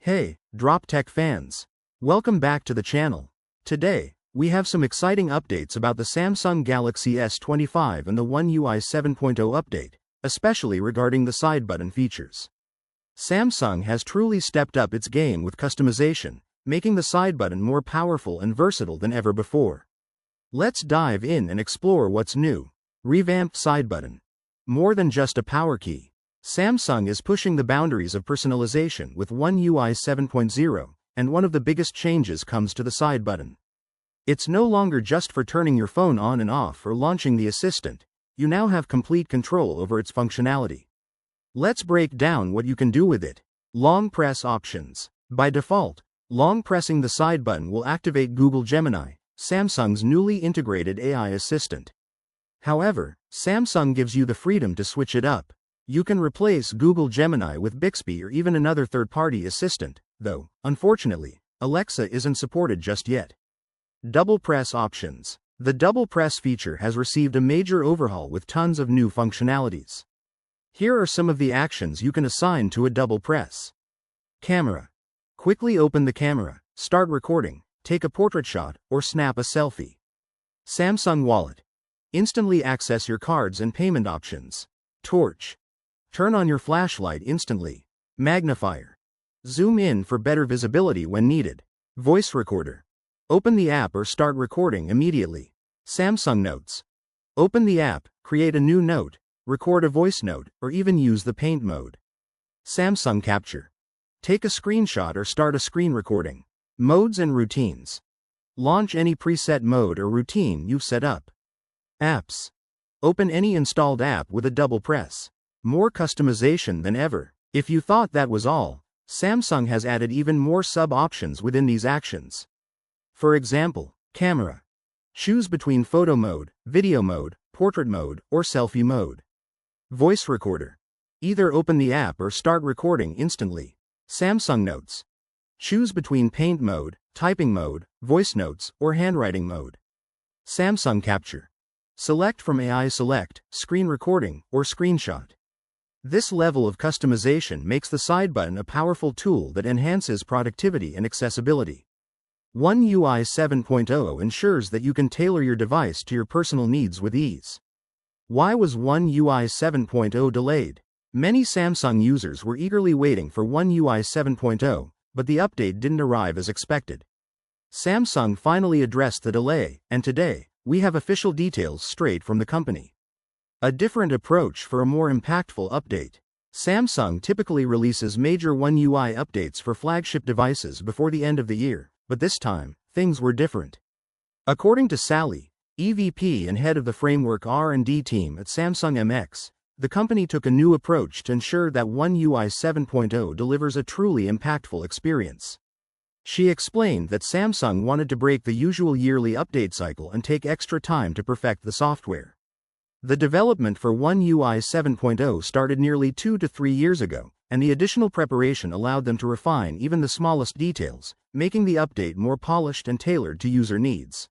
Hey, Drop Tech fans! Welcome back to the channel. Today, we have some exciting updates about the Samsung Galaxy S25 and the One UI 7.0 update, especially regarding the side button features. Samsung has truly stepped up its game with customization, making the side button more powerful and versatile than ever before. Let's dive in and explore what's new. Revamped side button. More than just a power key, Samsung is pushing the boundaries of personalization with One UI 7.0, and one of the biggest changes comes to the side button. It's no longer just for turning your phone on and off or launching the assistant. You now have complete control over its functionality. Let's break down what you can do with it. Long press options. By default, long pressing the side button will activate Google Gemini, Samsung's newly integrated AI assistant. However, Samsung gives you the freedom to switch it up. You can replace Google Gemini with Bixby or even another third-party assistant, though, unfortunately, Alexa isn't supported just yet. Double press options. The double press feature has received a major overhaul with tons of new functionalities. Here are some of the actions you can assign to a double press. Camera. Quickly open the camera, start recording, take a portrait shot, or snap a selfie. Samsung Wallet. Instantly access your cards and payment options. Torch. Turn on your flashlight instantly. Magnifier. Zoom in for better visibility when needed. Voice recorder. Open the app or start recording immediately. Samsung Notes. Open the app, create a new note, record a voice note, or even use the paint mode. Samsung Capture. Take a screenshot or start a screen recording. Modes and routines. Launch any preset mode or routine you've set up. Apps. Open any installed app with a double press. More customization than ever. If you thought that was all, Samsung has added even more sub-options within these actions. For example, camera. Choose between photo mode, video mode, portrait mode, or selfie mode. Voice recorder. Either open the app or start recording instantly. Samsung Notes. Choose between paint mode, typing mode, voice notes, or handwriting mode. Samsung Capture. Select from AI Select, screen recording, or screenshot. This level of customization makes the side button a powerful tool that enhances productivity and accessibility. One UI 7.0 ensures that you can tailor your device to your personal needs with ease. Why was One UI 7.0 delayed? Many Samsung users were eagerly waiting for One UI 7.0, but the update didn't arrive as expected. Samsung finally addressed the delay, and today, we have official details straight from the company. A different approach for a more impactful update. Samsung typically releases major One UI updates for flagship devices before the end of the year, but this time, things were different. According to Sally, EVP and head of the framework R&D team at Samsung MX, the company took a new approach to ensure that One UI 7.0 delivers a truly impactful experience. She explained that Samsung wanted to break the usual yearly update cycle and take extra time to perfect the software. The development for One UI 7.0 started nearly 2 to 3 years ago, and the additional preparation allowed them to refine even the smallest details, making the update more polished and tailored to user needs.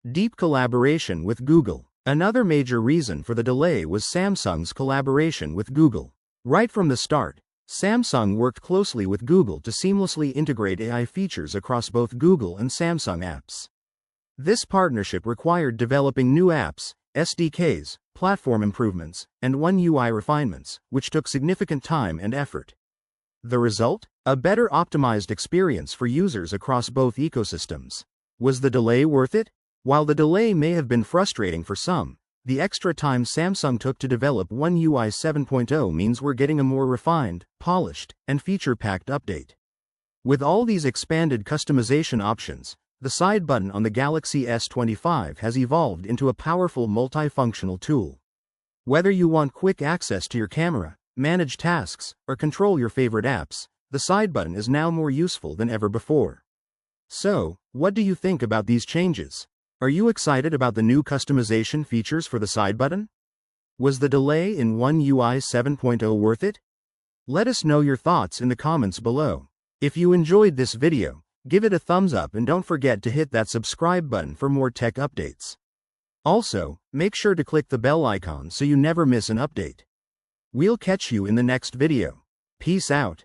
Deep collaboration with Google. Another major reason for the delay was Samsung's collaboration with Google. Right from the start, Samsung worked closely with Google to seamlessly integrate AI features across both Google and Samsung apps. This partnership required developing new apps, SDKs, platform improvements, and One UI refinements, which took significant time and effort. The result? A better optimized experience for users across both ecosystems. Was the delay worth it? While the delay may have been frustrating for some, the extra time Samsung took to develop One UI 7.0 means we're getting a more refined, polished, and feature-packed update. With all these expanded customization options, the side button on the Galaxy S25 has evolved into a powerful multifunctional tool. Whether you want quick access to your camera, manage tasks, or control your favorite apps, the side button is now more useful than ever before. So, what do you think about these changes? Are you excited about the new customization features for the side button? Was the delay in One UI 7.0 worth it? Let us know your thoughts in the comments below. If you enjoyed this video, give it a thumbs up and don't forget to hit that subscribe button for more tech updates. Also, make sure to click the bell icon so you never miss an update. We'll catch you in the next video. Peace out.